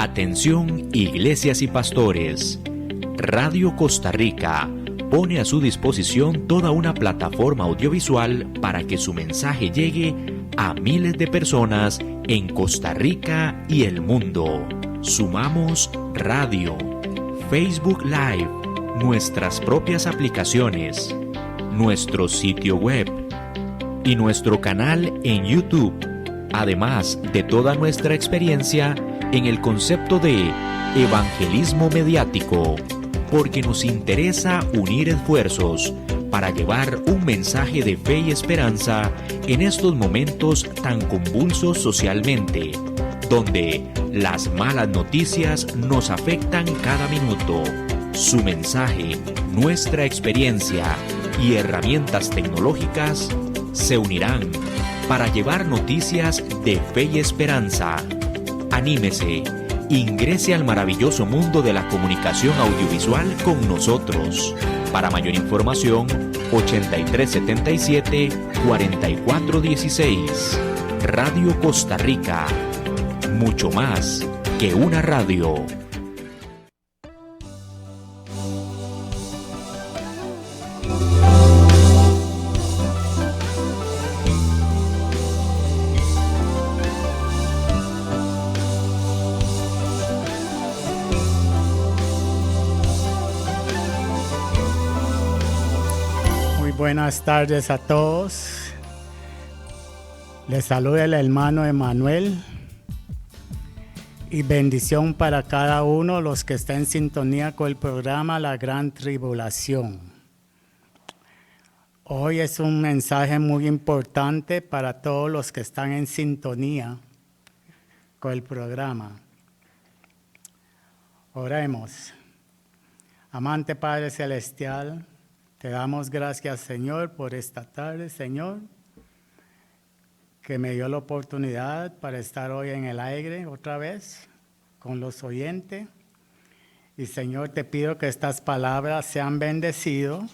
Atención, iglesias y pastores. Radio Costa Rica pone a su disposición toda una plataforma audiovisual para que su mensaje llegue a miles de personas en Costa Rica y el mundo. Sumamos radio, Facebook Live, nuestras propias aplicaciones, nuestro sitio web y nuestro canal en YouTube, además de toda nuestra experiencia en el concepto de evangelismo mediático, porque nos interesa unir esfuerzos para llevar un mensaje de fe y esperanza en estos momentos tan convulsos socialmente, donde las malas noticias nos afectan cada minuto. Su mensaje, nuestra experiencia y herramientas tecnológicas se unirán para llevar noticias de fe y esperanza. Anímese, ingrese al maravilloso mundo de la comunicación audiovisual con nosotros. Para mayor información, 8377-4416. Radio Costa Rica. Mucho más que una radio. Buenas tardes a todos. Les saluda el hermano Emanuel y bendición para cada uno de los que están en sintonía con el programa La Gran Tribulación. Hoy es un mensaje muy importante para todos los que están en sintonía con el programa. Oremos. Amante Padre Celestial, te damos gracias, Señor, por esta tarde, Señor, que me dio la oportunidad para estar hoy en el aire otra vez con los oyentes. Y, Señor, te pido que estas palabras sean bendecidas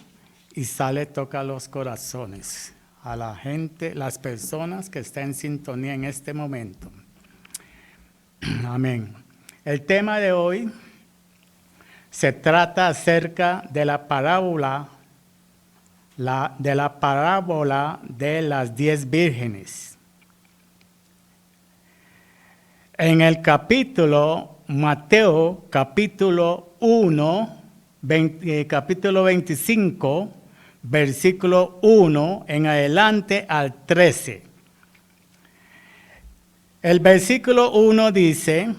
y toca los corazones a la gente, las personas que están en sintonía en este momento. Amén. El tema de hoy se trata acerca de la parábola de las 10 vírgenes. En el Mateo capítulo 1, capítulo 25, versículo 1 en adelante al 13. El versículo 1 dice: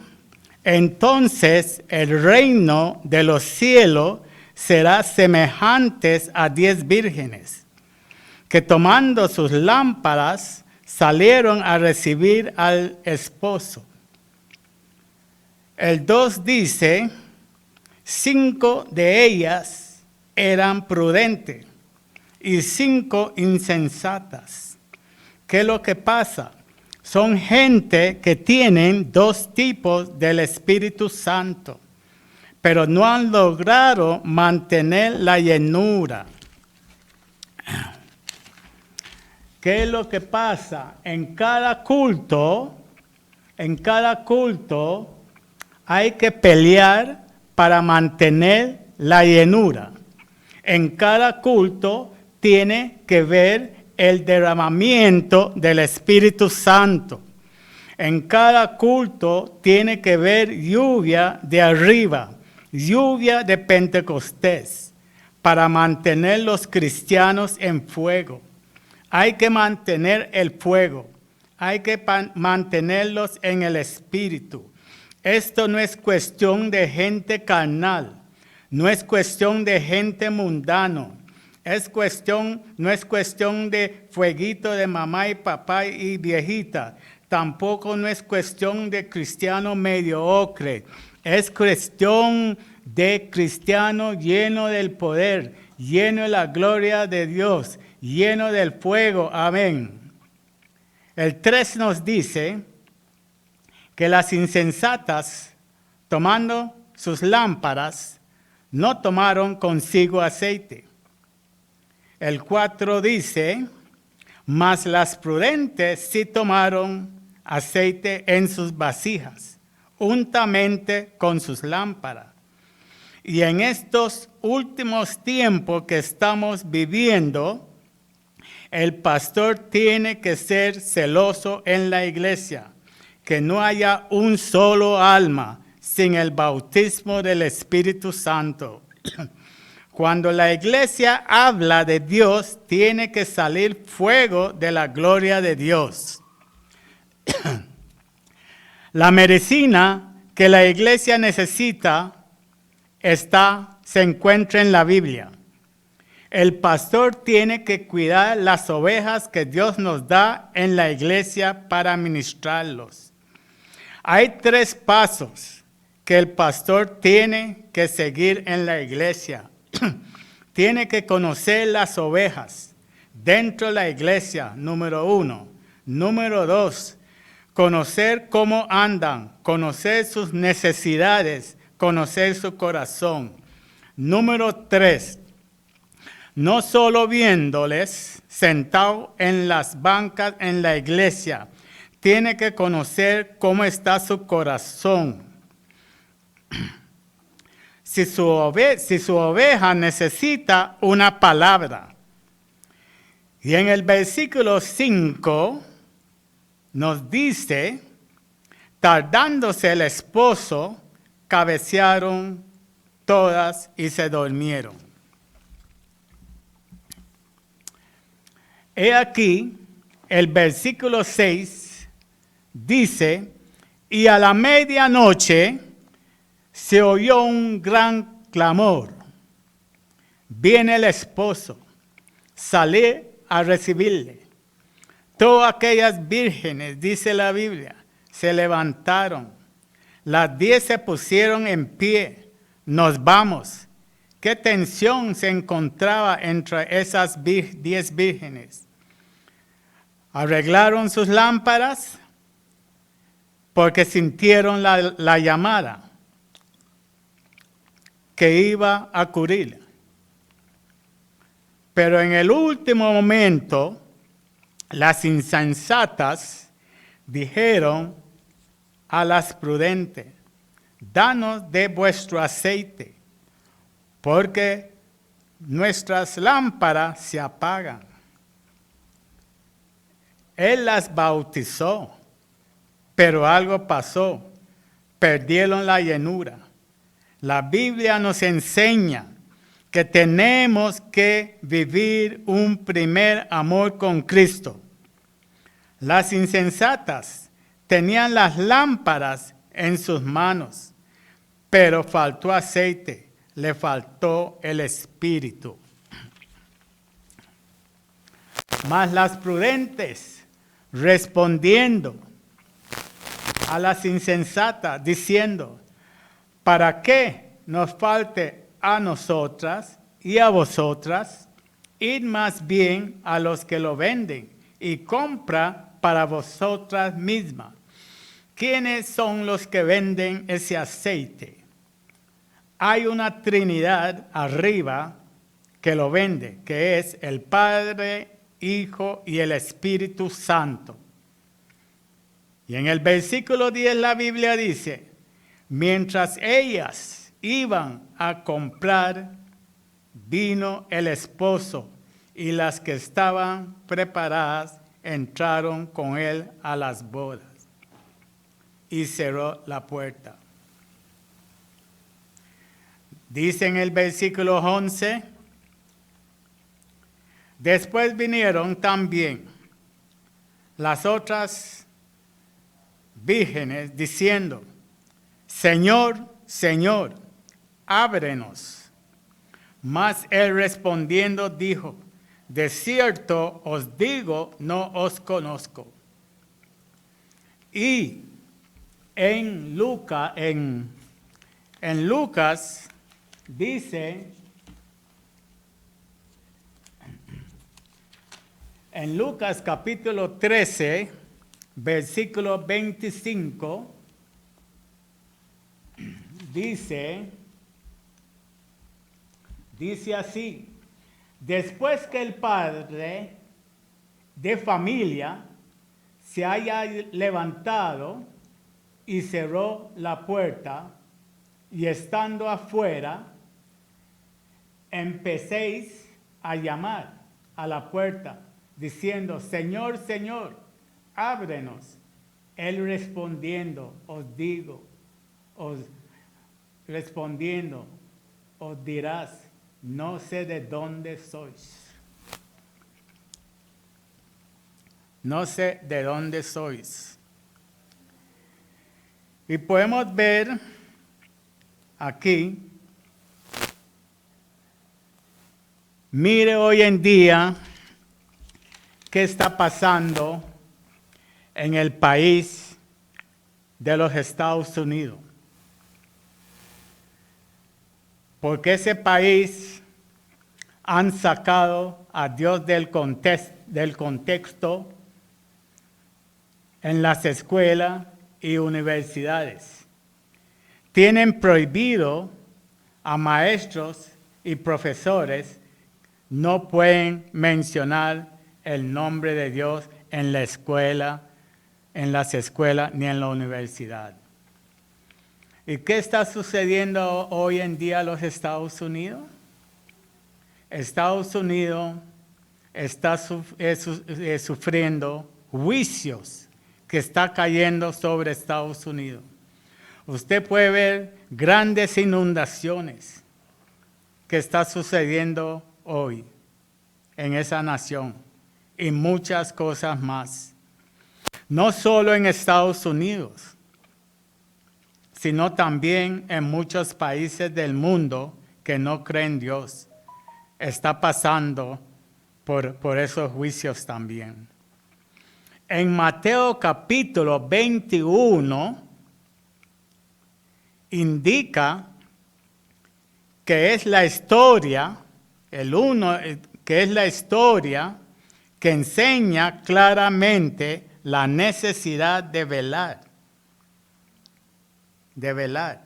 entonces el reino de los cielos será semejantes a 10 vírgenes, que tomando sus lámparas salieron a recibir al esposo. El 2 dice: 5 de ellas eran prudentes y 5 insensatas. ¿Qué es lo que pasa? Son gente que tienen 2 tipos del Espíritu Santo, pero no han logrado mantener la llenura. ¿Qué es lo que pasa? En cada culto hay que pelear para mantener la llenura. En cada culto tiene que ver el derramamiento del Espíritu Santo. En cada culto tiene que ver lluvia de arriba, lluvia de Pentecostés, para mantener los cristianos en fuego. Hay que mantener el fuego, hay que mantenerlos en el Espíritu. Esto no es cuestión de gente carnal, no es cuestión de gente mundano, no es cuestión de fueguito de mamá y papá y viejita, tampoco no es cuestión de cristiano mediocre. Es cuestión de cristiano lleno del poder, lleno de la gloria de Dios, lleno del fuego. Amén. El 3 nos dice que las insensatas, tomando sus lámparas, no tomaron consigo aceite. El 4 dice: mas las prudentes sí tomaron aceite en sus vasijas juntamente con sus lámparas. Y en estos últimos tiempos que estamos viviendo, el pastor tiene que ser celoso en la iglesia, que no haya un solo alma sin el bautismo del Espíritu Santo. Cuando la iglesia habla de Dios, tiene que salir fuego de la gloria de Dios. La medicina que la iglesia necesita se encuentra en la Biblia. El pastor tiene que cuidar las ovejas que Dios nos da en la iglesia para ministrarlos. Hay 3 pasos que el pastor tiene que seguir en la iglesia. Tiene que conocer las ovejas dentro de la iglesia, número 1. Número 2, conocer cómo andan, conocer sus necesidades, conocer su corazón. Número 3, no solo viéndoles sentados en las bancas en la iglesia, tiene que conocer cómo está su corazón. Si su oveja necesita una palabra. Y en el versículo 5 nos dice, tardándose el esposo, cabecearon todas y se durmieron. He aquí, el versículo 6 dice, y a la medianoche se oyó un gran clamor. Viene el esposo, sale a recibirle. Todas aquellas vírgenes, dice la Biblia, se levantaron. Las 10 se pusieron en pie. Nos vamos. ¿Qué tensión se encontraba entre esas 10 vírgenes? Arreglaron sus lámparas porque sintieron la llamada que iba a ocurrir. Pero en el último momento, las insensatas dijeron a las prudentes, danos de vuestro aceite, porque nuestras lámparas se apagan. Él las bautizó, pero algo pasó, perdieron la llenura. La Biblia nos enseña que tenemos que vivir un primer amor con Cristo. Las insensatas tenían las lámparas en sus manos, pero faltó aceite, le faltó el Espíritu. Mas las prudentes, respondiendo a las insensatas, diciendo, ¿para qué nos falte a nosotras y a vosotras? Id más bien a los que lo venden y compra para vosotras mismas. ¿Quiénes son los que venden ese aceite? Hay una Trinidad arriba que lo vende, que es el Padre, Hijo y el Espíritu Santo. Y en el versículo 10 la Biblia dice, mientras ellas iban a comprar, vino el esposo y las que estaban preparadas entraron con él a las bodas y cerró la puerta. Dice en el versículo 11, después vinieron también las otras vírgenes diciendo, Señor, Señor, ábrenos. Mas él respondiendo dijo, de cierto os digo, no os conozco. Y en Lucas dice, en Lucas capítulo 13, versículo 25, dice así, después que el padre de familia se haya levantado y cerró la puerta, y estando afuera, empecéis a llamar a la puerta, diciendo, Señor, Señor, ábrenos. Él respondiendo, os dirás, no sé de dónde sois. No sé de dónde sois. Y podemos ver aquí, mire hoy en día qué está pasando en el país de los Estados Unidos. Porque ese país han sacado a Dios del contexto en las escuelas y universidades. Tienen prohibido a maestros y profesores, no pueden mencionar el nombre de Dios en la escuela, en las escuelas ni en la universidad. ¿Y qué está sucediendo hoy en día en los Estados Unidos? Estados Unidos está sufriendo juicios que está cayendo sobre Estados Unidos. Usted puede ver grandes inundaciones que está sucediendo hoy en esa nación y muchas cosas más. No solo en Estados Unidos, sino también en muchos países del mundo que no creen Dios. Está pasando por esos juicios también. En Mateo capítulo 21 indica que es la historia, que es la historia que enseña claramente la necesidad de velar. De velar.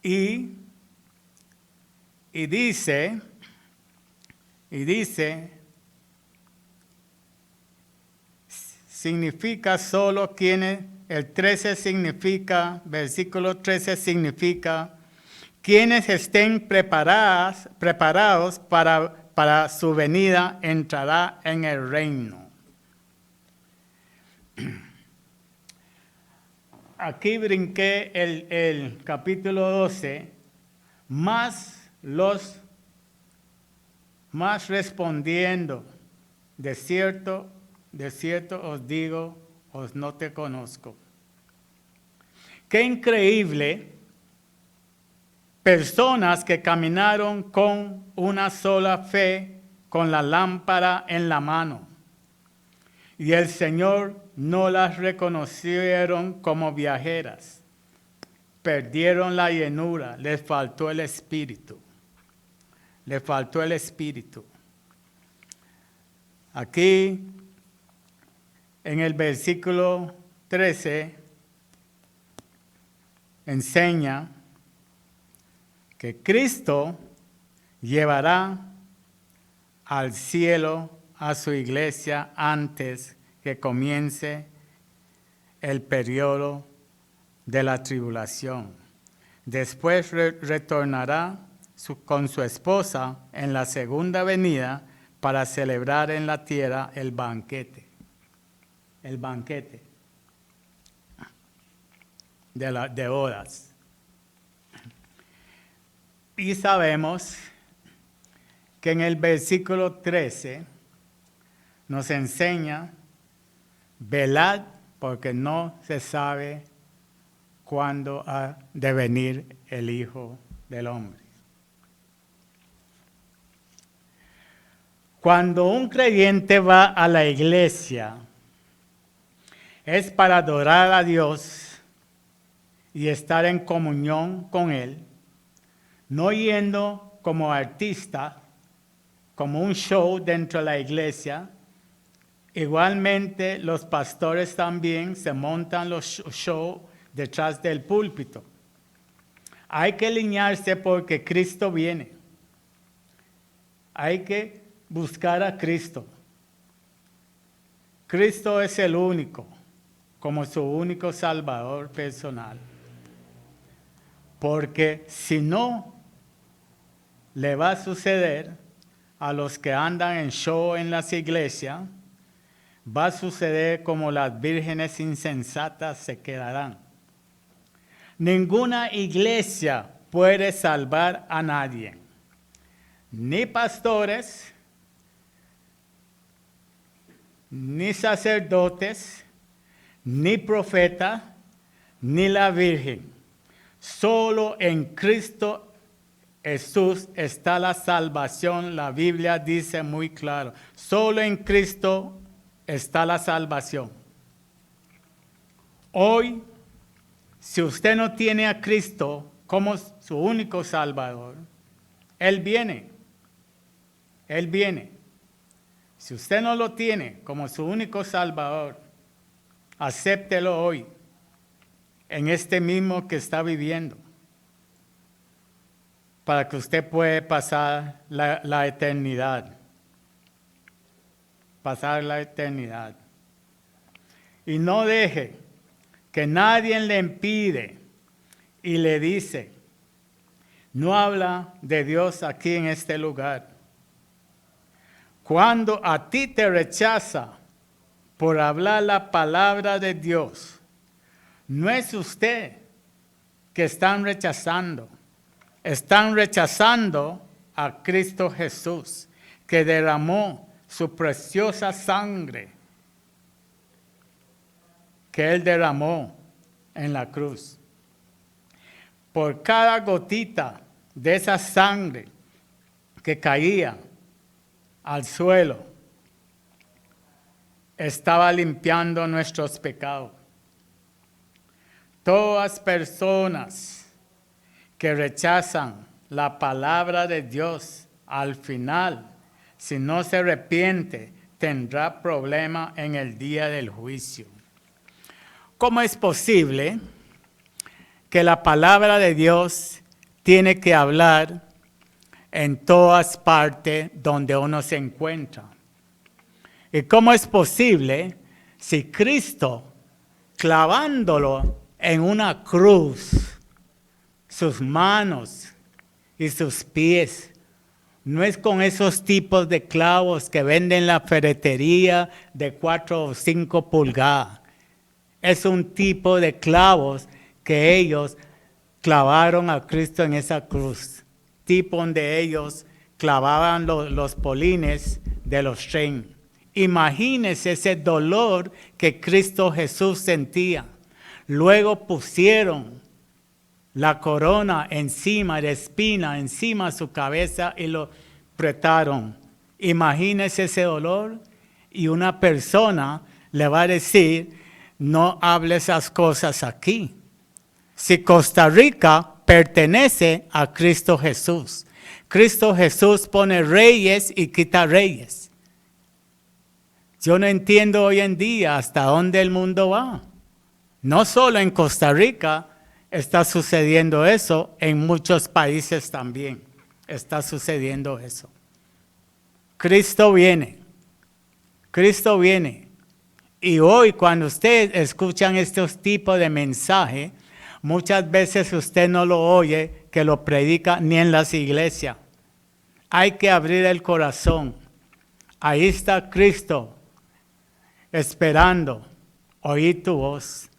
Y dice, significa solo quienes, el 13 significa, versículo 13 significa, quienes estén preparados para su venida entrará en el reino. Aquí brinqué el capítulo 12, más respondiendo, de cierto os digo, os no te conozco. Qué increíble, personas que caminaron con una sola fe, con la lámpara en la mano. Y el Señor no las reconocieron como viajeras. Perdieron la llenura, les faltó el Espíritu. Le faltó el Espíritu. Aquí, en el versículo 13, enseña que Cristo llevará al cielo a su iglesia antes que comience el periodo de la tribulación. Después retornará con su esposa en la segunda venida para celebrar en la tierra el banquete de bodas. Y sabemos que en el versículo 13 nos enseña, velad porque no se sabe cuándo ha de venir el Hijo del Hombre. Cuando un creyente va a la iglesia, es para adorar a Dios y estar en comunión con Él, no yendo como artista, como un show dentro de la iglesia. Igualmente los pastores también se montan los shows detrás del púlpito. Hay que alinearse porque Cristo viene. Hay que buscar a Cristo. Cristo es el único. como su único Salvador personal. Porque si no, le va a suceder a los que andan en show en las iglesias, va a suceder como las vírgenes insensatas se quedarán. Ninguna iglesia puede salvar a nadie, ni pastores, ni sacerdotes, ni profetas, ni la Virgen. Solo en Cristo Jesús está la salvación. La Biblia dice muy claro, solo en Cristo está la salvación. Hoy, si usted no tiene a Cristo como su único Salvador, Él viene. Él viene. Si usted no lo tiene como su único Salvador, acéptelo hoy, en este mismo que está viviendo, para que usted pueda pasar la eternidad. Pasar la eternidad. Y no deje que nadie le impide y le dice, no habla de Dios aquí en este lugar. Cuando a ti te rechaza por hablar la palabra de Dios, no es usted que están rechazando a Cristo Jesús, que derramó su preciosa sangre, que Él derramó en la cruz. Por cada gotita de esa sangre que caía al suelo, estaba limpiando nuestros pecados. Todas personas que rechazan la palabra de Dios, al final, si no se arrepiente, tendrá problema en el día del juicio. ¿Cómo es posible que la palabra de Dios tiene que hablar en todas partes donde uno se encuentra? ¿Y cómo es posible si Cristo, clavándolo en una cruz, sus manos y sus pies, no es con esos tipos de clavos que venden en la ferretería de 4 o 5 pulgadas? Es un tipo de clavos que ellos clavaron a Cristo en esa cruz. Tipo donde ellos clavaban los polines de los trenes. Imagínense ese dolor que Cristo Jesús sentía. Luego pusieron la corona encima, de espina, encima de su cabeza y lo apretaron. Imagínese ese dolor, y una persona le va a decir, no hable esas cosas aquí. Si Costa Rica pertenece a Cristo Jesús, Cristo Jesús pone reyes y quita reyes. Yo no entiendo hoy en día hasta dónde el mundo va. No solo en Costa Rica está sucediendo eso, en muchos países también está sucediendo eso. Cristo viene. Cristo viene. Y hoy cuando ustedes escuchan estos tipos de mensajes, muchas veces usted no lo oye que lo predica ni en las iglesias. Hay que abrir el corazón. Ahí está Cristo esperando oír tu voz.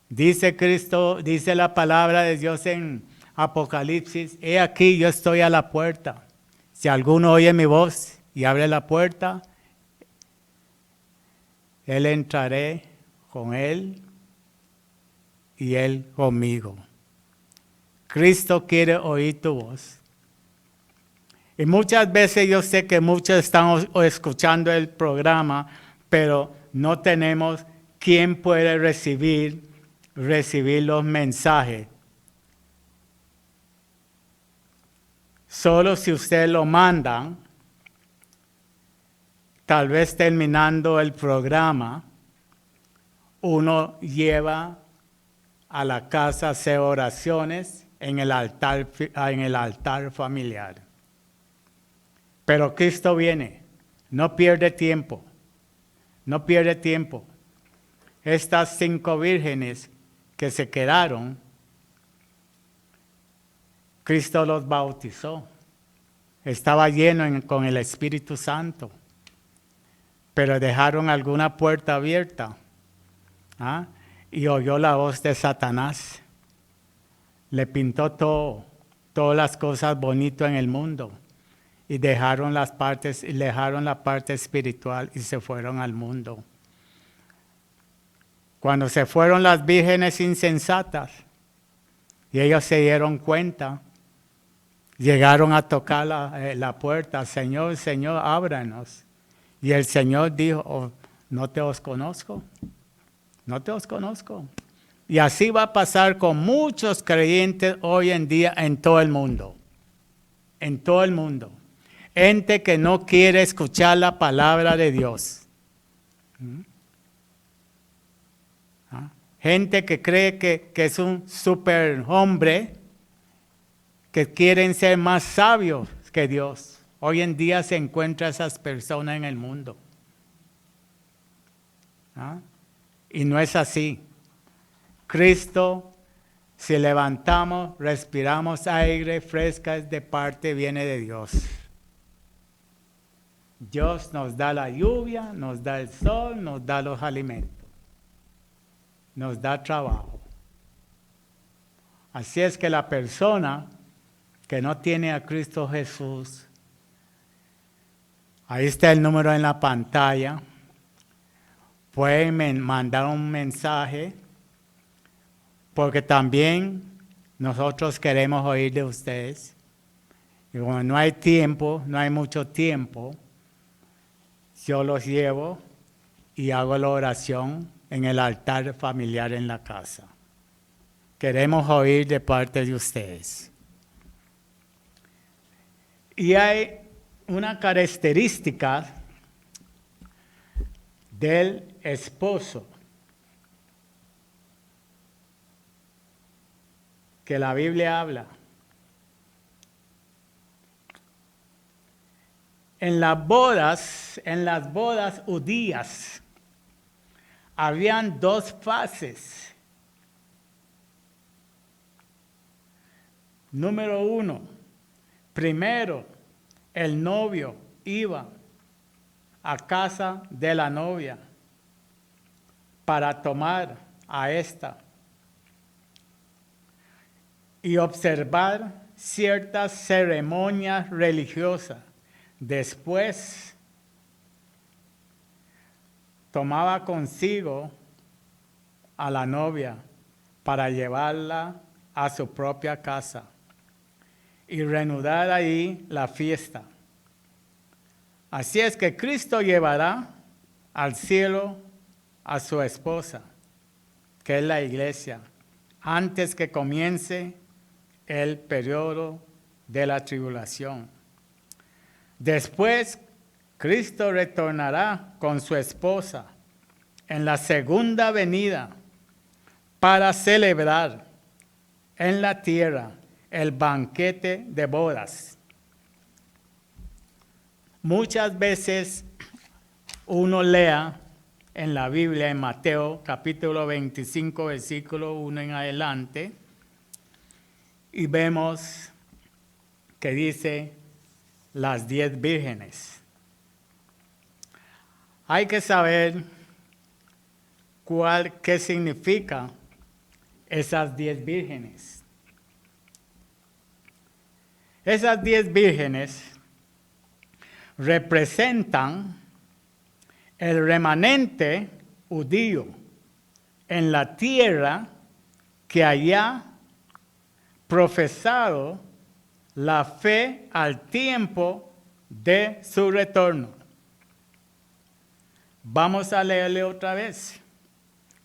Dice Cristo, dice la palabra de Dios en Apocalipsis, he aquí yo estoy a la puerta. Si alguno oye mi voz y abre la puerta, Él entraré con él y él conmigo. Cristo quiere oír tu voz. Y muchas veces yo sé que muchos están escuchando el programa, pero no tenemos quien puede recibir los mensajes. Solo si usted lo manda, tal vez terminando el programa, uno lleva a la casa a hacer oraciones en el altar familiar. Pero Cristo viene, no pierde tiempo. no pierde tiempo. Estas 5 vírgenes que se quedaron, Cristo los bautizó. Estaba lleno con el Espíritu Santo, pero dejaron alguna puerta abierta. ¿Ah? Y oyó la voz de Satanás. Le pintó todas las cosas bonitas en el mundo. Y dejaron la parte espiritual y se fueron al mundo. Cuando se fueron las vírgenes insensatas, y ellos se dieron cuenta, llegaron a tocar la puerta, Señor, Señor, ábranos. Y el Señor dijo, oh, no te os conozco, no te os conozco. Y así va a pasar con muchos creyentes hoy en día en todo el mundo. En todo el mundo. Gente que no quiere escuchar la palabra de Dios. Gente que cree que es un superhombre, que quieren ser más sabios que Dios. Hoy en día se encuentran esas personas en el mundo. Y no es así. Cristo, si levantamos, respiramos aire fresca, es de parte, viene de Dios. Dios nos da la lluvia, nos da el sol, nos da los alimentos, nos da trabajo. Así es que la persona que no tiene a Cristo Jesús, ahí está el número en la pantalla, pueden mandar un mensaje, porque también nosotros queremos oír de ustedes. Y como no hay tiempo, no hay mucho tiempo, yo los llevo y hago la oración en el altar familiar en la casa. Queremos oír de parte de ustedes. Y hay una característica del esposo que la Biblia habla. En las bodas judías, habían 2 fases. Número 1, primero el novio iba a casa de la novia para tomar a esta y observar ciertas ceremonias religiosas. Después tomaba consigo a la novia para llevarla a su propia casa y reanudar ahí la fiesta. Así es que Cristo llevará al cielo a su esposa, que es la iglesia, antes que comience el periodo de la tribulación. Después, Cristo retornará con su esposa en la segunda venida para celebrar en la tierra el banquete de bodas. Muchas veces uno lea en la Biblia, en Mateo capítulo 25, versículo 1 en adelante, y vemos que dice las 10 vírgenes. Hay que saber qué significa esas 10 vírgenes. Esas 10 vírgenes representan el remanente judío en la tierra que haya profesado la fe al tiempo de su retorno. Vamos a leerle otra vez.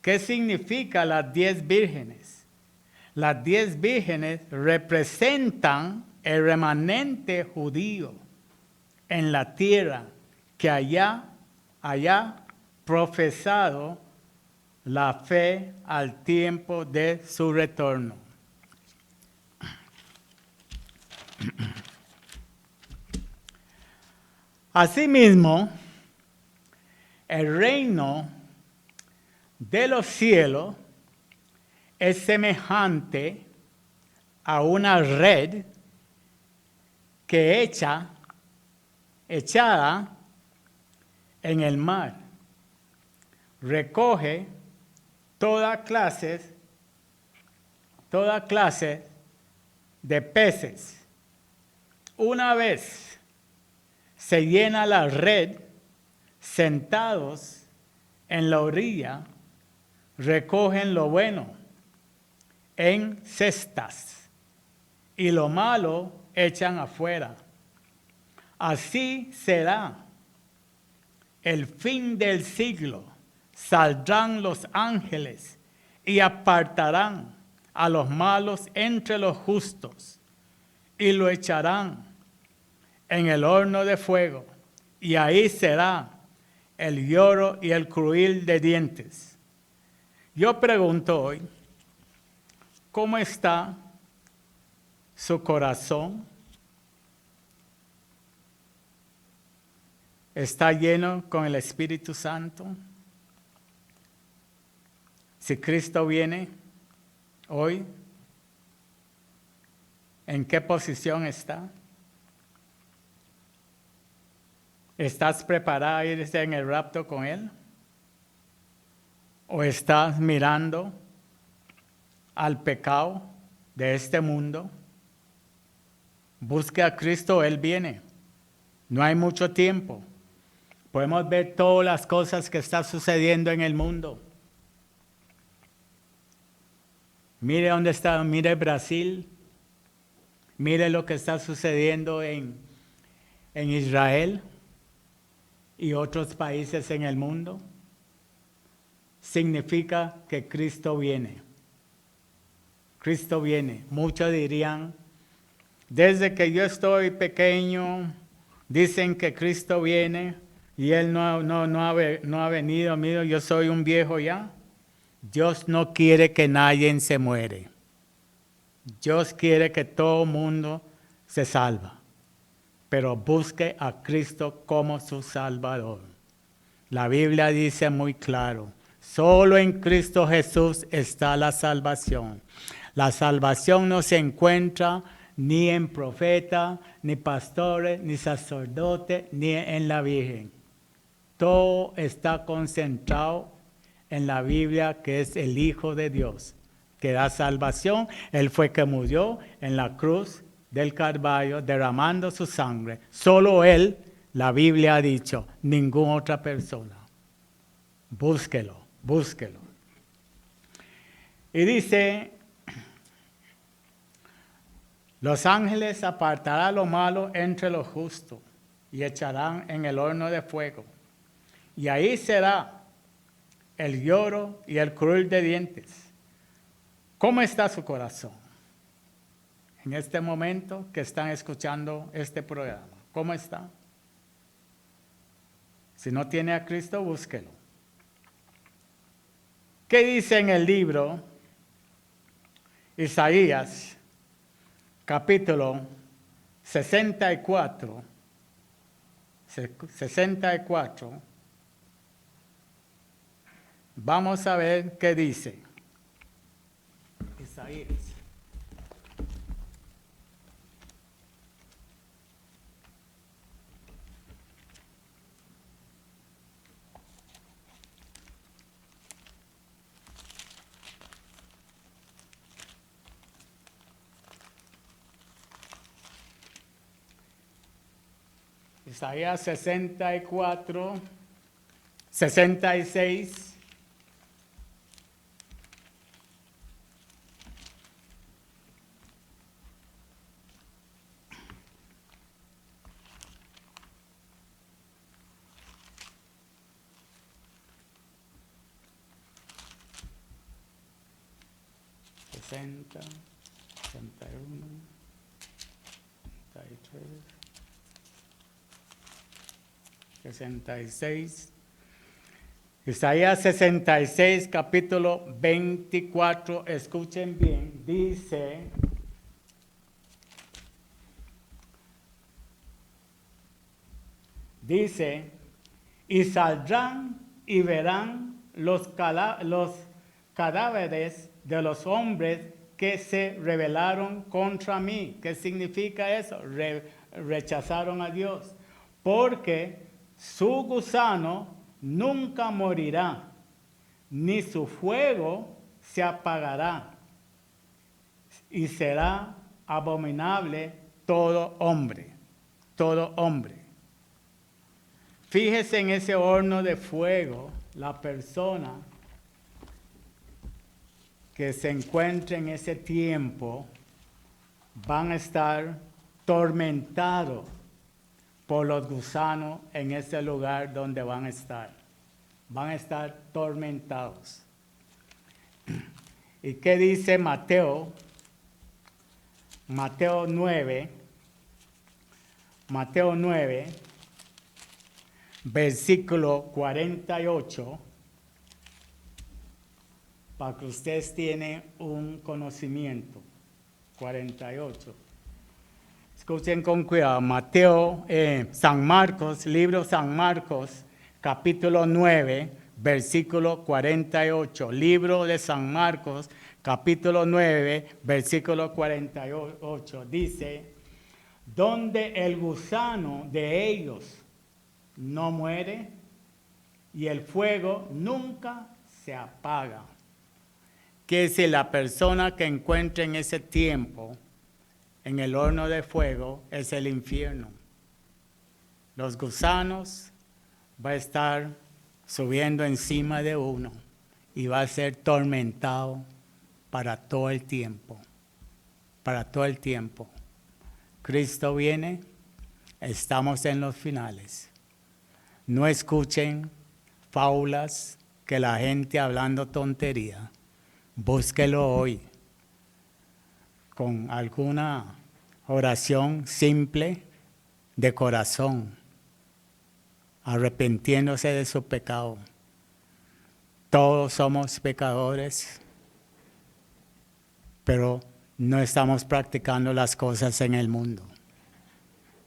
¿Qué significa las 10 vírgenes? Las 10 vírgenes representan el remanente judío en la tierra que haya profesado la fe al tiempo de su retorno. Asimismo, El reino de los cielos es semejante a una red que echada en el mar, recoge toda clase de peces. Una vez se llena la red, sentados en la orilla, recogen lo bueno en cestas y lo malo echan afuera. Así será el fin del siglo. Saldrán los ángeles y apartarán a los malos entre los justos y lo echarán en el horno de fuego, y ahí será el lloro y el crujir de dientes. Yo pregunto hoy, ¿cómo está su corazón? ¿Está lleno con el Espíritu Santo? Si Cristo viene hoy, ¿en qué posición está? ¿Estás preparado a irse en el rapto con Él? ¿O estás mirando al pecado de este mundo? Busque a Cristo, Él viene. No hay mucho tiempo. Podemos ver todas las cosas que están sucediendo en el mundo. Mire dónde está, mire Brasil. Mire lo que está sucediendo en Israel y otros países en el mundo. Significa que Cristo viene. Cristo viene. Muchos dirían, desde que yo estoy pequeño, dicen que Cristo viene y Él no ha venido. Mira, yo soy un viejo ya. Dios no quiere que nadie se muere. Dios quiere que todo el mundo se salva. Pero busque a Cristo como su Salvador. La Biblia dice muy claro, solo en Cristo Jesús está la salvación. La salvación no se encuentra ni en profeta, ni pastores, ni sacerdotes, ni en la Virgen. Todo está concentrado en la Biblia, que es el Hijo de Dios, que da salvación. Él fue que murió en la cruz del Calvario, derramando su sangre. Solo Él, la Biblia ha dicho, ninguna otra persona. Búsquelo, búsquelo. Y dice, los ángeles apartarán lo malo entre los justos y echarán en el horno de fuego. Y ahí será el lloro y el crujir de dientes. ¿Cómo está su corazón en este momento que están escuchando este programa? ¿Cómo está? Si no tiene a Cristo, búsquelo. ¿Qué dice en el libro Isaías, capítulo 64? 64. Vamos a ver qué dice Isaías. Isaías 64, 66. Sesenta, 61, 63, 66. Isaías 66, capítulo 24, escuchen bien, dice, y saldrán y verán los cadáveres de los hombres que se rebelaron contra mí. ¿Qué significa eso? Rechazaron a Dios. Porque su gusano nunca morirá, ni su fuego se apagará, y será abominable todo hombre, todo hombre. Fíjese en ese horno de fuego, la persona que se encuentre en ese tiempo van a estar tormentados por los gusanos en ese lugar donde van a estar. Van a estar tormentados. ¿Y qué dice Mateo? Mateo 9, versículo 48, para que ustedes tienen un conocimiento. 48. Escuchen con cuidado. Mateo, San Marcos, libro San Marcos, capítulo 9, versículo 48. Libro de San Marcos, capítulo 9, versículo 48. Dice, donde el gusano de ellos no muere y el fuego nunca se apaga. Que si la persona que encuentra en ese tiempo en el horno de fuego es el infierno. Los gusanos va a estar subiendo encima de uno y va a ser tormentado para todo el tiempo. Para todo el tiempo. Cristo viene, estamos en los finales. No escuchen fábulas que la gente hablando tontería. Búsquelo hoy con alguna oración simple de corazón, arrepintiéndose de su pecado. Todos somos pecadores, pero no estamos practicando las cosas en el mundo.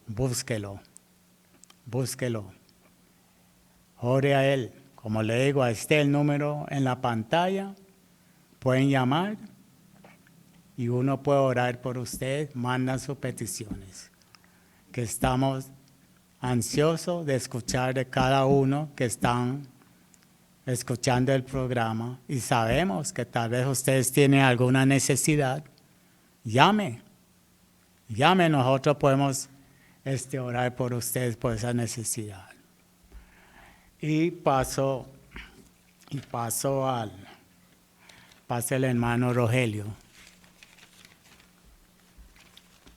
Búsquelo, búsquelo. Ore a Él. Como le digo, esté el número en la pantalla. Pueden llamar y uno puede orar por usted, mandan sus peticiones. Que estamos ansiosos de escuchar de cada uno que están escuchando el programa y sabemos que tal vez ustedes tienen alguna necesidad. Llame, nosotros podemos orar por ustedes por esa necesidad. Y paso pase el hermano Rogelio.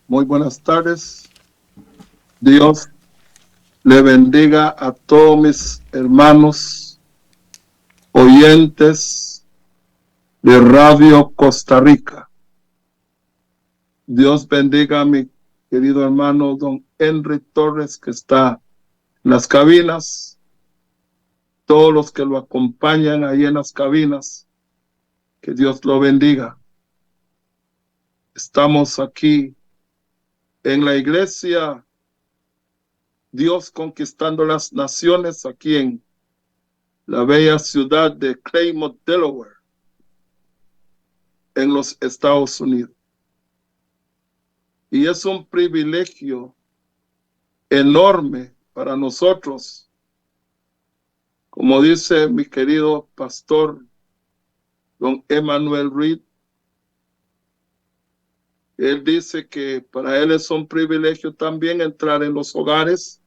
Muy buenas tardes. Dios le bendiga a todos mis hermanos oyentes de Radio Costa Rica. Dios bendiga a mi querido hermano don Henry Torres, que está en las cabinas, todos los que lo acompañan ahí en las cabinas. Que Dios lo bendiga. Estamos aquí en la iglesia Dios Conquistando las Naciones, aquí en la bella ciudad de Claymore, Delaware, en los Estados Unidos. Y es un privilegio enorme para nosotros, como dice mi querido pastor don Emmanuel Reed. Él dice que para él es un privilegio también entrar en los hogares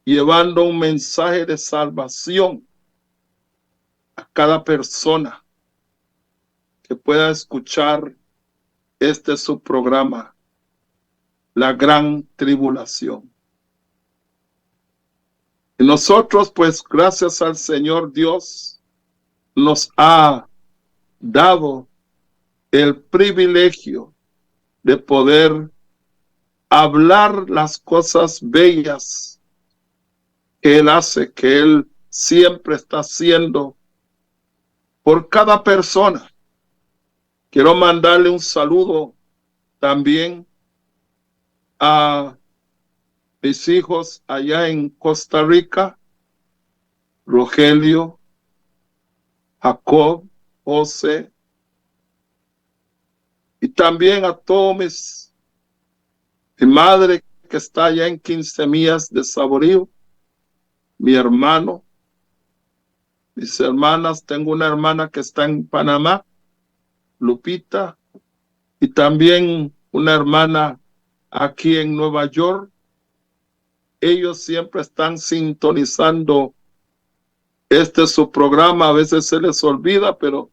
llevando un mensaje de salvación a cada persona que pueda escuchar su programa, La Gran Tribulación. Y nosotros, pues, gracias al Señor Dios, nos ha dado el privilegio de poder hablar las cosas bellas que Él hace, que Él siempre está haciendo por cada persona. Quiero mandarle un saludo también a mis hijos allá en Costa Rica, Rogelio, Jacob, José, y también a todos mi madre que está allá en 15 millas de Saborío, mi hermano, mis hermanas, tengo una hermana que está en Panamá, Lupita, y también una hermana aquí en Nueva York. Ellos siempre están sintonizando su programa. A veces se les olvida, pero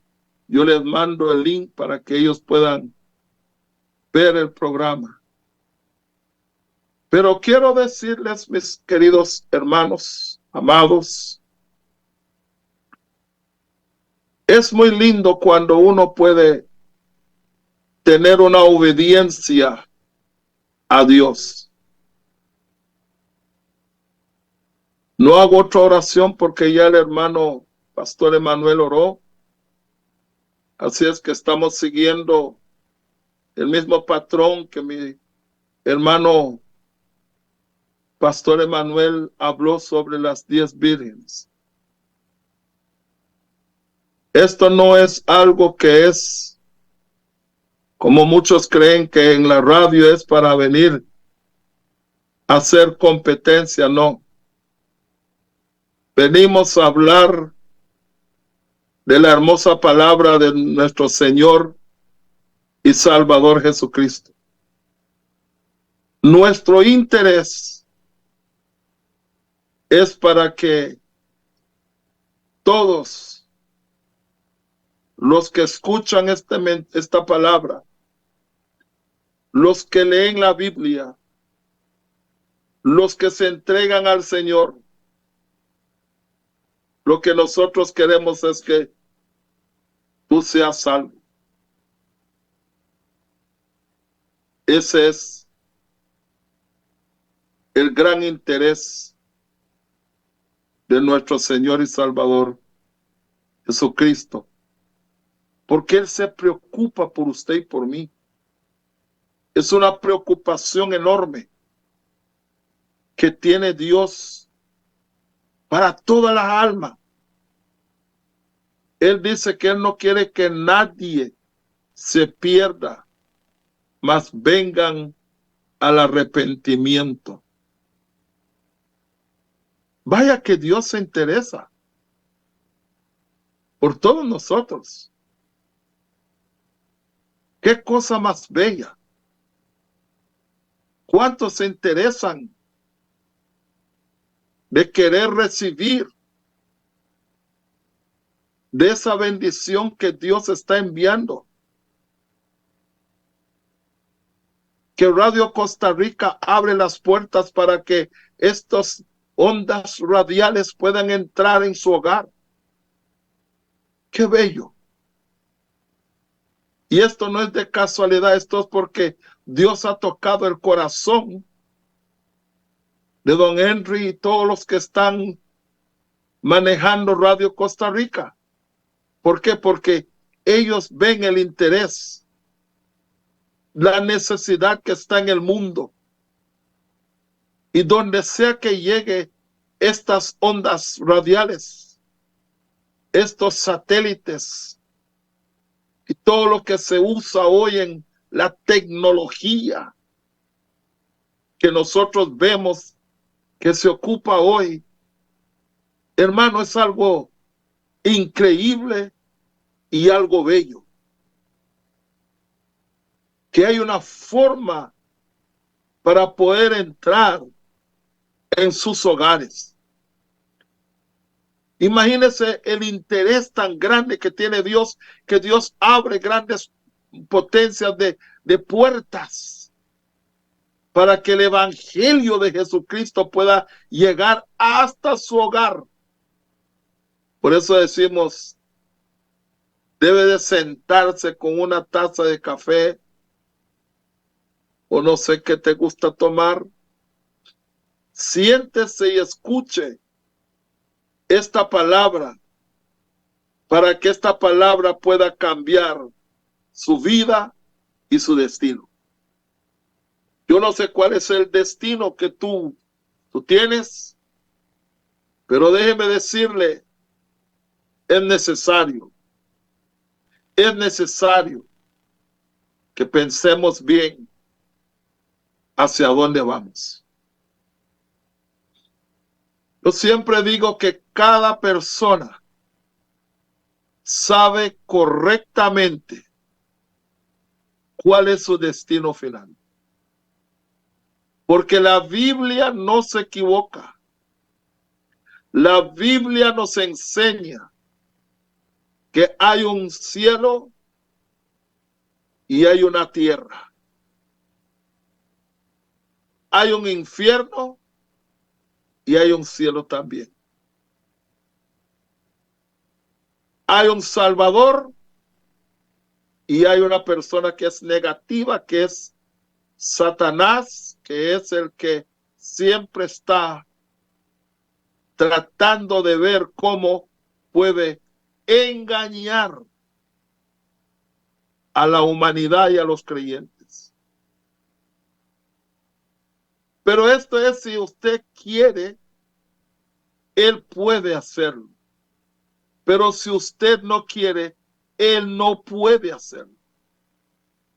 yo les mando el link para que ellos puedan ver el programa. Pero quiero decirles, mis queridos hermanos, amados, es muy lindo cuando uno puede tener una obediencia a Dios. No hago otra oración porque ya el hermano Pastor Emanuel oró. Así es que estamos siguiendo el mismo patrón que mi hermano Pastor Emanuel habló sobre las 10 vírgenes. Esto no es algo que es, como muchos creen que en la radio es para venir a hacer competencia, no. Venimos a hablar de la hermosa palabra de nuestro Señor y Salvador Jesucristo. Nuestro interés es para que todos los que escuchan esta palabra, los que leen la Biblia, los que se entregan al Señor, lo que nosotros queremos es que tú seas salvo. Ese es el gran interés de nuestro Señor y Salvador Jesucristo, porque Él se preocupa por usted y por mí. Es una preocupación enorme que tiene Dios para toda la alma. Él dice que Él no quiere que nadie se pierda, mas vengan al arrepentimiento. Vaya que Dios se interesa por todos nosotros. Qué cosa más bella. ¿Cuántos se interesan de querer recibir de esa bendición que Dios está enviando? Que Radio Costa Rica abre las puertas para que estas ondas radiales puedan entrar en su hogar. ¡Qué bello! Y esto no es de casualidad, esto es porque Dios ha tocado el corazón de don Henry y todos los que están manejando Radio Costa Rica. ¿Por qué? Porque ellos ven el interés, la necesidad que está en el mundo. Y donde sea que llegue estas ondas radiales, estos satélites y todo lo que se usa hoy en la tecnología que nosotros vemos que se ocupa hoy, hermano, es algo increíble y algo bello. Que hay una forma para poder entrar en sus hogares. Imagínense el interés tan grande que tiene Dios, que Dios abre grandes potencias de puertas para que el evangelio de Jesucristo pueda llegar hasta su hogar. Por eso decimos, debe de sentarse con una taza de café o no sé qué te gusta tomar. Siéntese y escuche esta palabra para que esta palabra pueda cambiar su vida y su destino. Yo no sé cuál es el destino que tú tienes, Pero déjeme decirle, es necesario que pensemos bien hacia dónde vamos. Yo siempre digo que cada persona sabe correctamente cuál es su destino final. Porque la Biblia no se equivoca. La Biblia nos enseña que hay un cielo y hay una tierra. Hay un infierno y hay un cielo también. Hay un Salvador y hay una persona que es negativa, que es Satanás, que es el que siempre está tratando de ver cómo puede engañar a la humanidad y a los creyentes. Pero esto es, si usted quiere, él puede hacerlo. Pero si usted no quiere, él no puede hacerlo.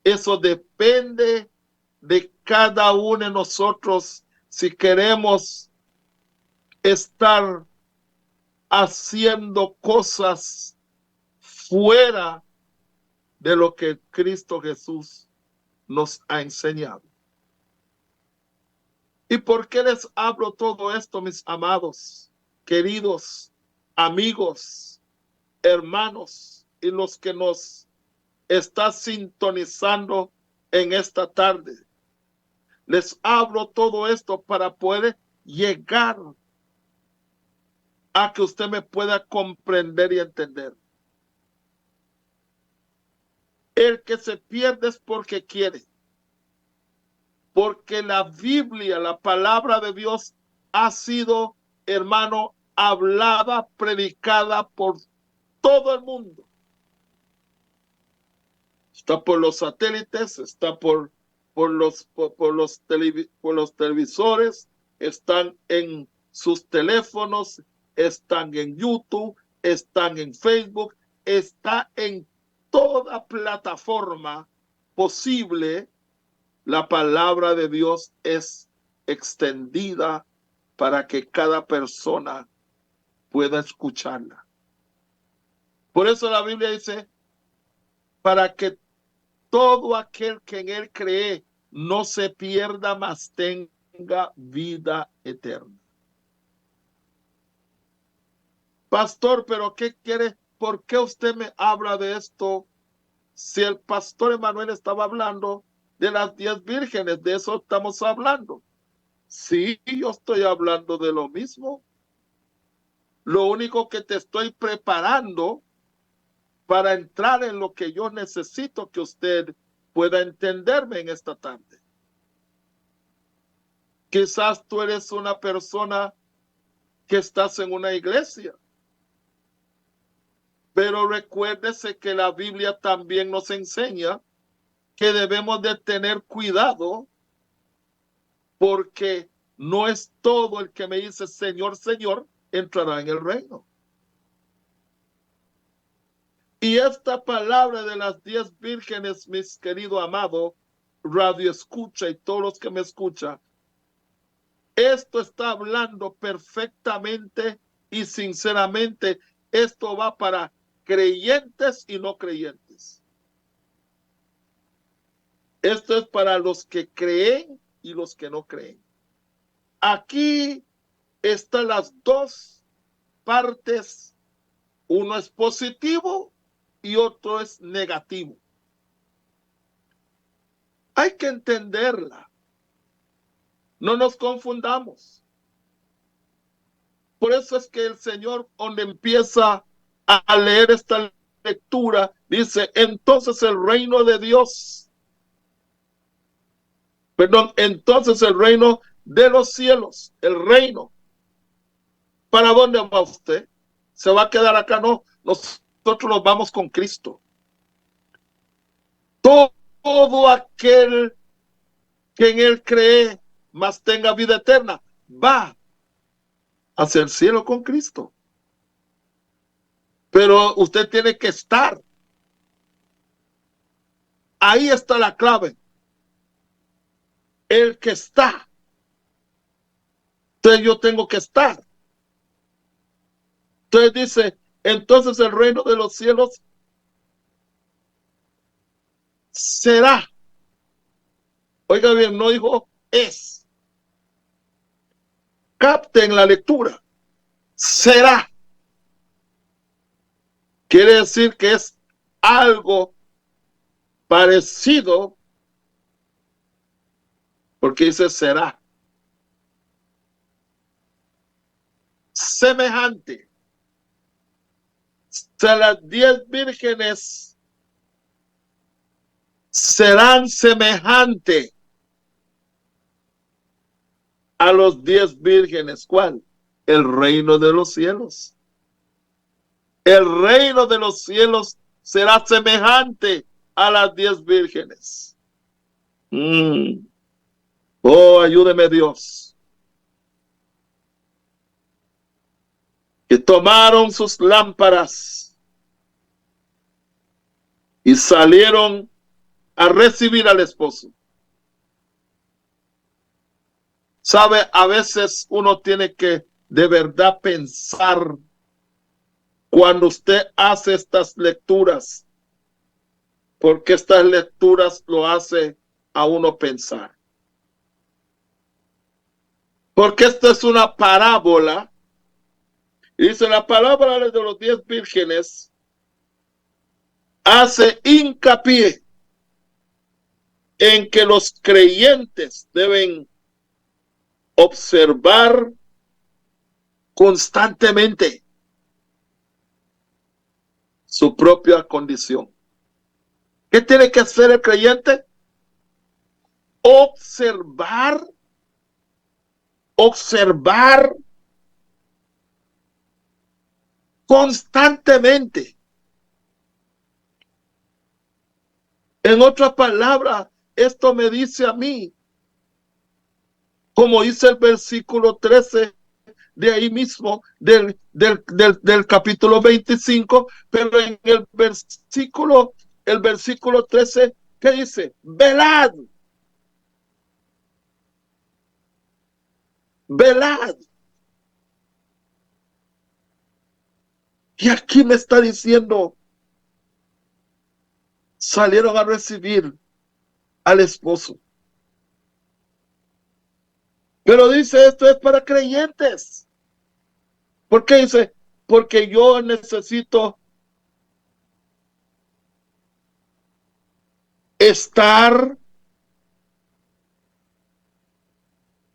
Eso depende de cada uno de nosotros si queremos estar haciendo cosas fuera de lo que Cristo Jesús nos ha enseñado. ¿Y por qué les hablo todo esto, mis amados, queridos amigos, hermanos y los que nos están sintonizando en esta tarde? Les hablo todo esto para poder llegar a que usted me pueda comprender y entender. El que se pierde es porque quiere. Porque la Biblia, la palabra de Dios, ha sido, hermano, hablada, predicada por todo el mundo. Está por los satélites, está por los televisores, están en sus teléfonos, están en YouTube, están en Facebook, está en toda plataforma posible. La palabra de Dios es extendida para que cada persona pueda escucharla. Por eso la Biblia dice, para que todo aquel que en él cree no se pierda, mas tenga vida eterna. Pastor, ¿pero qué quiere? ¿Por qué usted me habla de esto? Si el pastor Emanuel estaba hablando de las 10 vírgenes, de eso estamos hablando. Sí, yo estoy hablando de lo mismo. Lo único que te estoy preparando para entrar en lo que yo necesito que usted pueda entenderme en esta tarde. Quizás tú eres una persona que estás en una iglesia, pero recuérdese que la Biblia también nos enseña que debemos de tener cuidado, porque no es todo el que me dice Señor, Señor, entrará en el reino. Y esta palabra de las 10 vírgenes, mis queridos amados, radio escucha y todos los que me escuchan, esto está hablando perfectamente y sinceramente. Esto va para creyentes y no creyentes. Esto es para los que creen y los que no creen. Aquí están las dos partes. Uno es positivo y otro es negativo. Hay que entenderla. No nos confundamos. Por eso es que el Señor, donde empieza a leer esta lectura, dice, entonces el reino de Dios, entonces el reino de los cielos, el reino. ¿Para dónde va usted? ¿Se va a quedar acá? No, nosotros nos vamos con Cristo. Todo aquel que en él cree, mas tenga vida eterna, va hacia el cielo con Cristo. Pero usted tiene que estar. Ahí está la clave. El que está. Entonces yo tengo que estar. Entonces dice, entonces el reino de los cielos será. Oiga bien, no dijo es. Capten la lectura. Será. Quiere decir que es algo parecido, porque dice será. Semejante. O sea, las 10 vírgenes serán semejantes a los 10 vírgenes. ¿Cuál? El reino de los cielos. El reino de los cielos será semejante a las 10 vírgenes. Oh, ayúdeme Dios. Que tomaron sus lámparas y salieron a recibir al esposo. Sabe, a veces uno tiene que de verdad pensar cuando usted hace estas lecturas, porque estas lecturas lo hace a uno pensar. Porque esta es una parábola, y dice la parábola de los 10 vírgenes, hace hincapié en que los creyentes deben observar constantemente su propia condición. ¿Qué tiene que hacer el creyente? Observar constantemente. En otra palabra, esto me dice a mí, como dice el versículo 13 de ahí mismo, del capítulo 25, pero en el versículo 13, ¿qué dice? Velad. Velad. Y aquí me está diciendo, salieron a recibir al esposo. Pero dice, esto es para creyentes. ¿Por qué dice? Porque yo necesito estar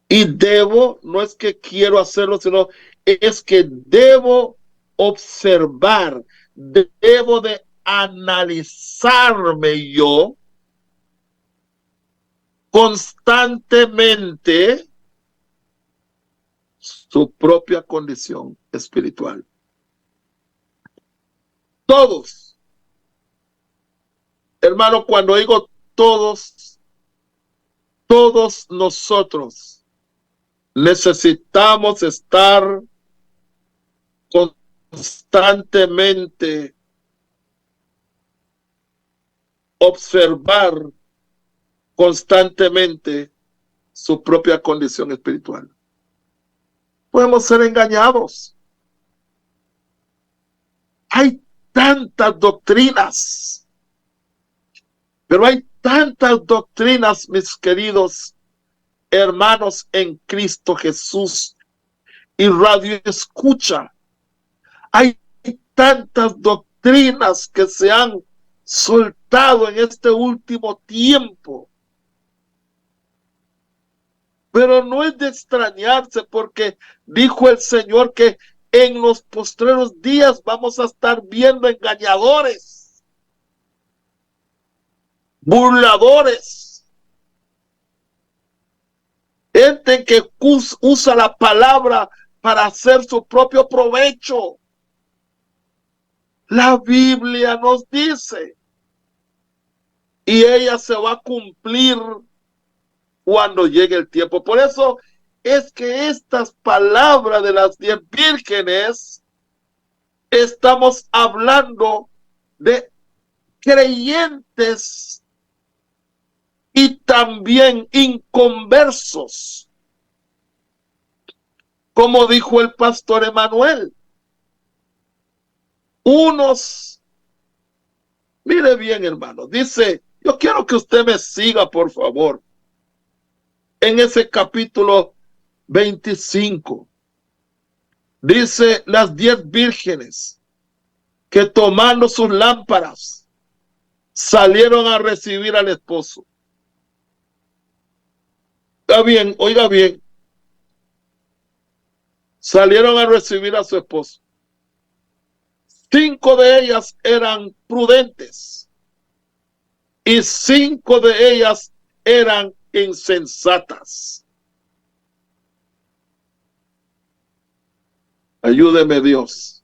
y debo, no es que quiero hacerlo, sino es que debo observar, debo de analizarme yo constantemente su propia condición espiritual. Todos, hermano, cuando digo todos nosotros necesitamos estar constantemente, observar constantemente su propia condición espiritual. Podemos ser engañados. Hay tantas doctrinas, pero hay tantas doctrinas, mis queridos hermanos en Cristo Jesús y radio escucha. Hay tantas doctrinas que se han soltado en este último tiempo. Pero no es de extrañarse, porque dijo el Señor que en los postreros días vamos a estar viendo engañadores, burladores, gente que usa la palabra para hacer su propio provecho. La Biblia nos dice, y ella se va a cumplir cuando llegue el tiempo. Por eso es que estas palabras de las 10 vírgenes, estamos hablando de creyentes y también inconversos, como dijo el pastor Emanuel. Unos, mire bien, hermano, dice, yo quiero que usted me siga, por favor, en ese capítulo 25. Dice, las 10 vírgenes que tomando sus lámparas salieron a recibir al esposo. Oiga bien, salieron a recibir a su esposo. 5 de ellas eran prudentes y 5 de ellas eran insensatas. Ayúdeme Dios.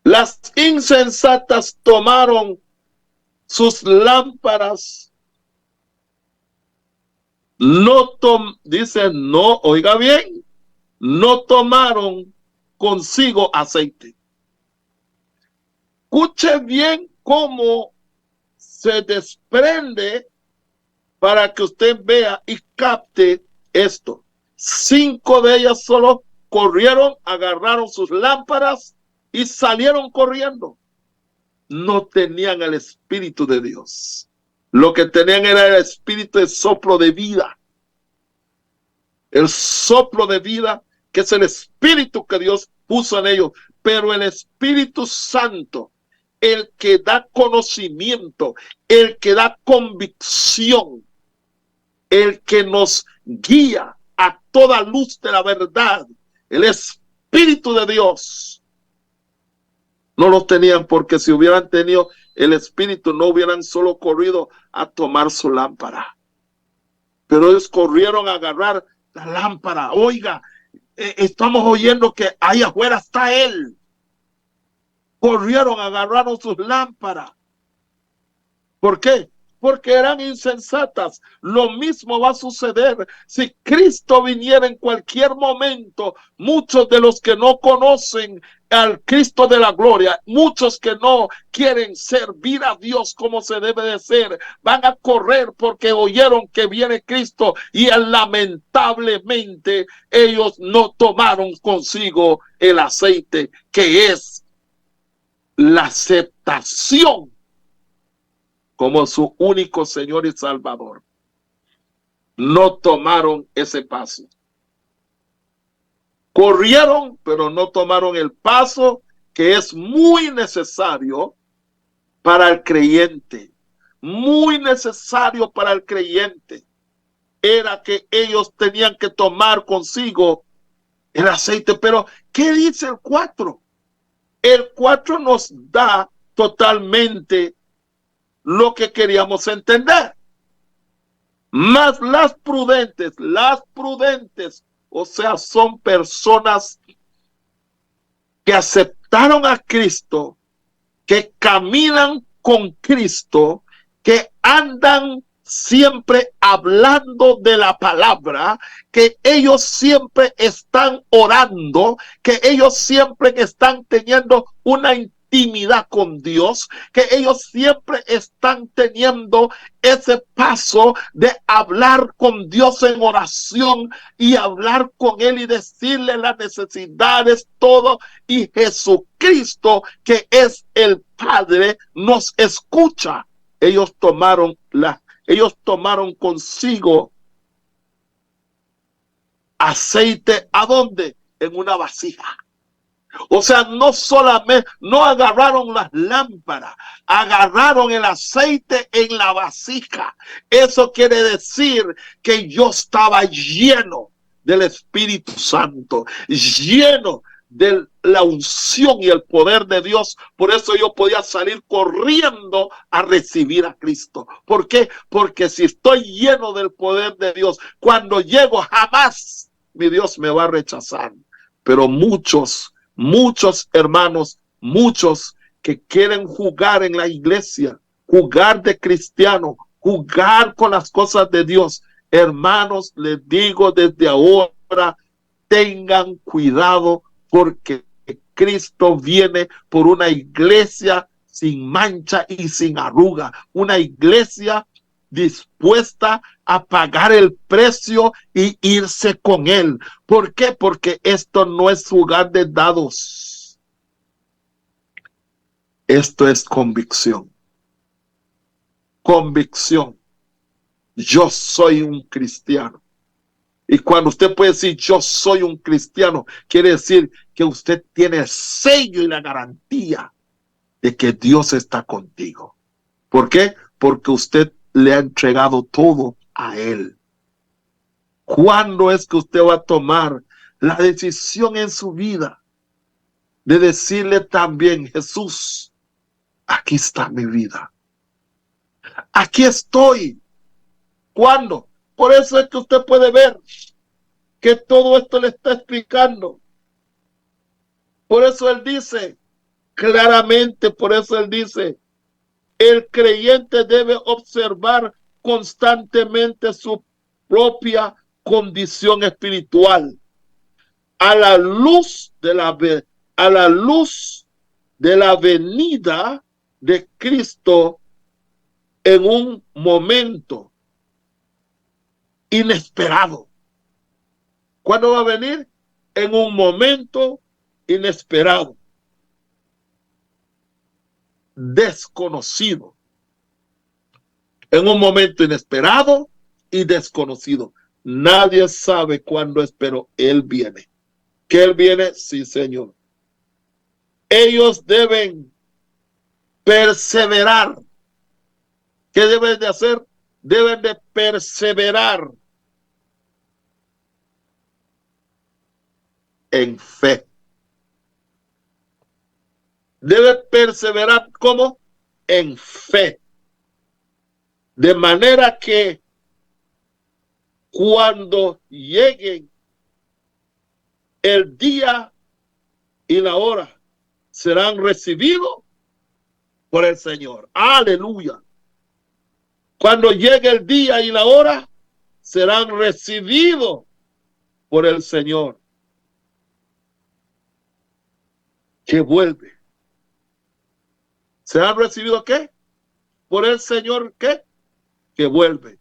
Las insensatas tomaron sus lámparas. Dice, no, oiga bien, no tomaron consigo aceite. Escuche bien cómo se desprende para que usted vea y capte esto. 5 de ellas solo corrieron, agarraron sus lámparas y salieron corriendo. No tenían el Espíritu de Dios. Lo que tenían era el espíritu de soplo de vida. El soplo de vida, que es el espíritu que Dios puso en ellos. Pero el Espíritu Santo, el que da conocimiento, el que da convicción, el que nos guía a toda luz de la verdad, el Espíritu de Dios, no lo tenían, porque si hubieran tenido el Espíritu, no hubieran solo corrido a tomar su lámpara. Pero ellos corrieron a agarrar la lámpara. Oiga, estamos oyendo que ahí afuera está Él. Corrieron, agarraron sus lámparas. ¿Por qué? Porque eran insensatas. Lo mismo va a suceder si Cristo viniera en cualquier momento. Muchos de los que no conocen al Cristo de la gloria, muchos que no quieren servir a Dios como se debe de ser, van a correr porque oyeron que viene Cristo y lamentablemente ellos no tomaron consigo el aceite, que es la aceptación como su único Señor y Salvador. No tomaron ese paso. Corrieron, pero no tomaron el paso que es muy necesario para el creyente. Muy necesario para el creyente. Era que ellos tenían que tomar consigo el aceite. Pero, ¿qué dice el 4? El 4 nos da totalmente lo que queríamos entender. Mas las prudentes, o sea, son personas que aceptaron a Cristo, que caminan con Cristo, que andan siempre hablando de la palabra, que ellos siempre están orando, que ellos siempre están teniendo una intimidad con Dios, que ellos siempre están teniendo ese paso de hablar con Dios en oración y hablar con Él y decirle las necesidades, todo, y Jesucristo, que es el Padre, nos escucha. Ellos tomaron consigo aceite. ¿A dónde? En una vasija. O sea, no agarraron las lámparas, agarraron el aceite en la vasija. Eso quiere decir que yo estaba lleno del Espíritu Santo, lleno de la unción y el poder de Dios. Por eso yo podía salir corriendo a recibir a Cristo. ¿Por qué? Porque si estoy lleno del poder de Dios, cuando llego jamás mi Dios me va a rechazar. Pero muchos hermanos, muchos que quieren jugar en la iglesia, jugar de cristiano, jugar con las cosas de Dios, Hermanos, les digo desde ahora, tengan cuidado porque Cristo viene por una iglesia sin mancha y sin arruga, una iglesia dispuesta a pagar el precio y irse con él. ¿Por qué? Porque esto no es jugar de dados. Esto es convicción. Convicción. Yo soy un cristiano. Y cuando usted puede decir yo soy un cristiano, quiere decir que usted tiene el sello y la garantía de que Dios está contigo. ¿Por qué? Porque usted le ha entregado todo a Él. ¿Cuándo es que usted va a tomar la decisión en su vida de decirle también, Jesús, aquí está mi vida? Aquí estoy. ¿Cuándo? Por eso es que usted puede ver que todo esto le está explicando. Por eso él dice claramente, por eso él dice, el creyente debe observar constantemente su propia condición espiritual a la luz de la venida de Cristo en un momento inesperado. ¿Cuándo va a venir? En un momento inesperado, desconocido. En un momento inesperado y desconocido. Nadie sabe cuándo es, pero Él viene. ¿Que Él viene? Sí, Señor. Ellos deben perseverar. ¿Qué deben de hacer? Deben de perseverar en fe. Debe perseverar ¿cómo? En fe. De manera que cuando lleguen el día y la hora, serán recibidos por el Señor. Aleluya. Cuando llegue el día y la hora, serán recibidos por el Señor, que vuelve. ¿Serán recibidos qué? Por el Señor, ¿qué? Que vuelve.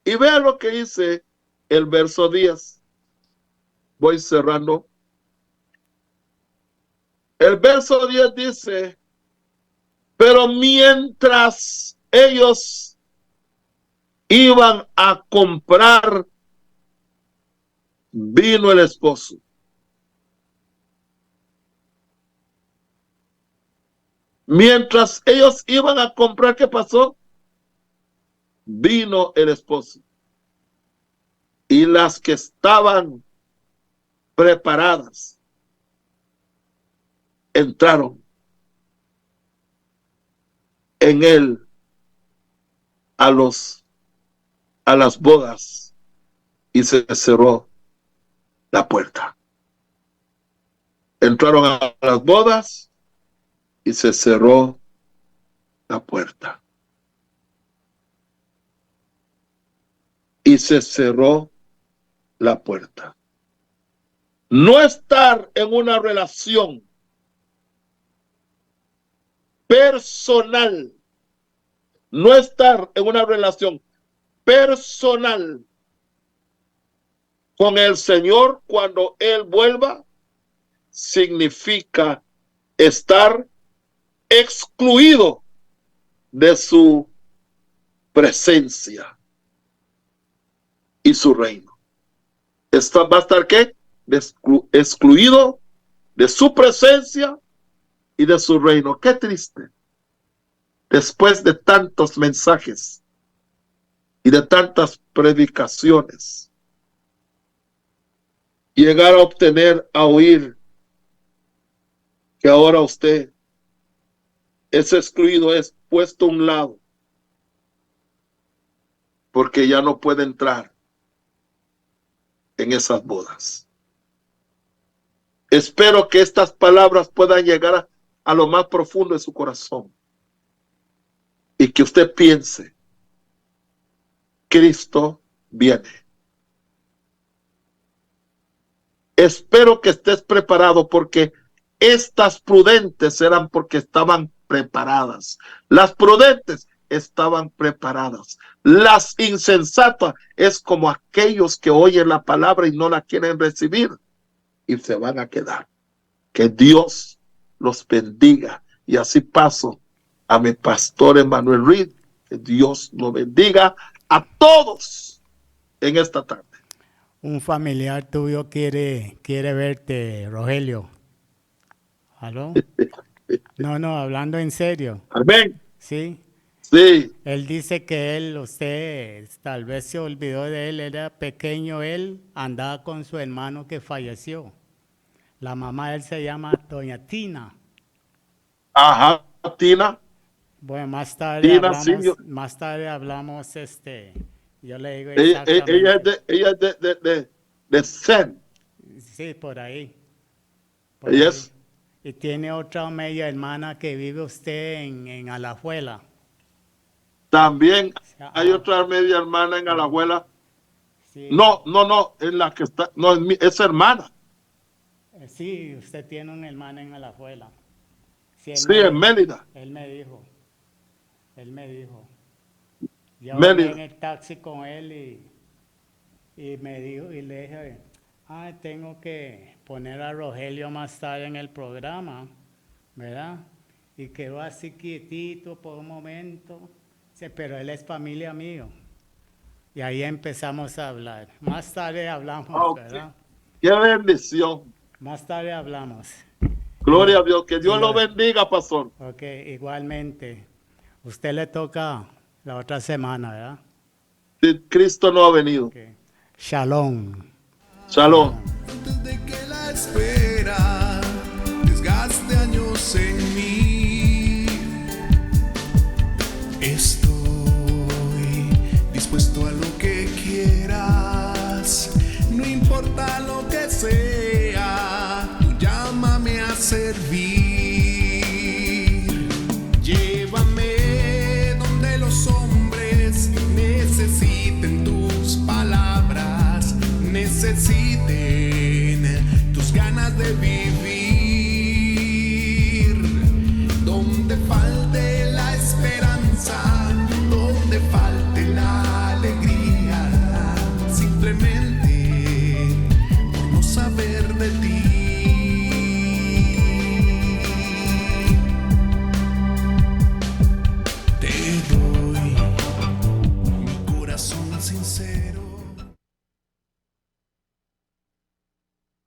Y vean lo que dice el verso 10. Voy cerrando. El verso 10 dice, pero mientras ellos iban a comprar, vino el esposo. Mientras ellos iban a comprar, ¿qué pasó? Vino el esposo. Y las que estaban preparadas entraron en él a las bodas y se cerró la puerta. Entraron a las bodas y se cerró la puerta. Y se cerró la puerta. No estar en una relación personal, no estar en una relación personal con el Señor cuando Él vuelva, significa estar excluido de su presencia y su reino. Va a estar ¿qué? Excluido de su presencia y de su reino. Qué triste. Después de tantos mensajes y de tantas predicaciones, llegar a obtener, a oír que ahora usted es excluido, es puesto a un lado, porque ya no puede entrar en esas bodas. Espero que estas palabras puedan llegar a lo más profundo de su corazón y que usted piense Cristo viene. Espero que estés preparado, porque estas prudentes eran porque estaban preparadas. Las prudentes estaban preparadas. Las insensatas es como aquellos que oyen la palabra y no la quieren recibir y se van a quedar. Que Dios los bendiga. Y así paso a mi pastor Emmanuel Reed. Que Dios lo bendiga a todos en esta tarde. Un familiar tuyo quiere verte, Rogelio. ¿Aló? No, hablando en serio. Amén. Sí. Sí. Él dice que usted tal vez se olvidó de él, era pequeño, él andaba con su hermano que falleció. La mamá de él se llama Doña Tina. Ajá, Tina. Bueno, más tarde Tina, hablamos, sí, yo le digo ella exactamente. es de Zen. Sí, por ahí. Ella es. Y tiene otra media hermana que vive usted en Alajuela. También Ajá. hay otra media hermana en Alajuela. Sí. No, es la que está, no, es hermana. Sí, usted tiene una hermana en Alajuela. Sí, En Mérida. Él me dijo. Yo Mérida. venía en el taxi con él y me dijo, y le dije, tengo que poner a Rogelio más tarde en el programa, ¿verdad? Y quedó así quietito por un momento, pero él es familia mío. Y ahí empezamos a hablar. Más tarde hablamos, Okay. ¿verdad? ¡Qué bendición! Más tarde hablamos. Gloria a Dios. Que Dios lo bendiga, pastor. Ok, igualmente. Usted le toca la otra semana, ¿verdad? Sí, Cristo no ha venido. Okay. Shalom. Shalom. Antes de que la espera desgaste años en mí, estoy dispuesto a lo que quieras, no importa lo que sea, tú llámame a servir. Llévame donde los hombres necesiten tus palabras, necesiten tus ganas de vivir, donde falte la esperanza, donde falte la alegría, simplemente por no saber de ti. Te doy mi corazón sincero.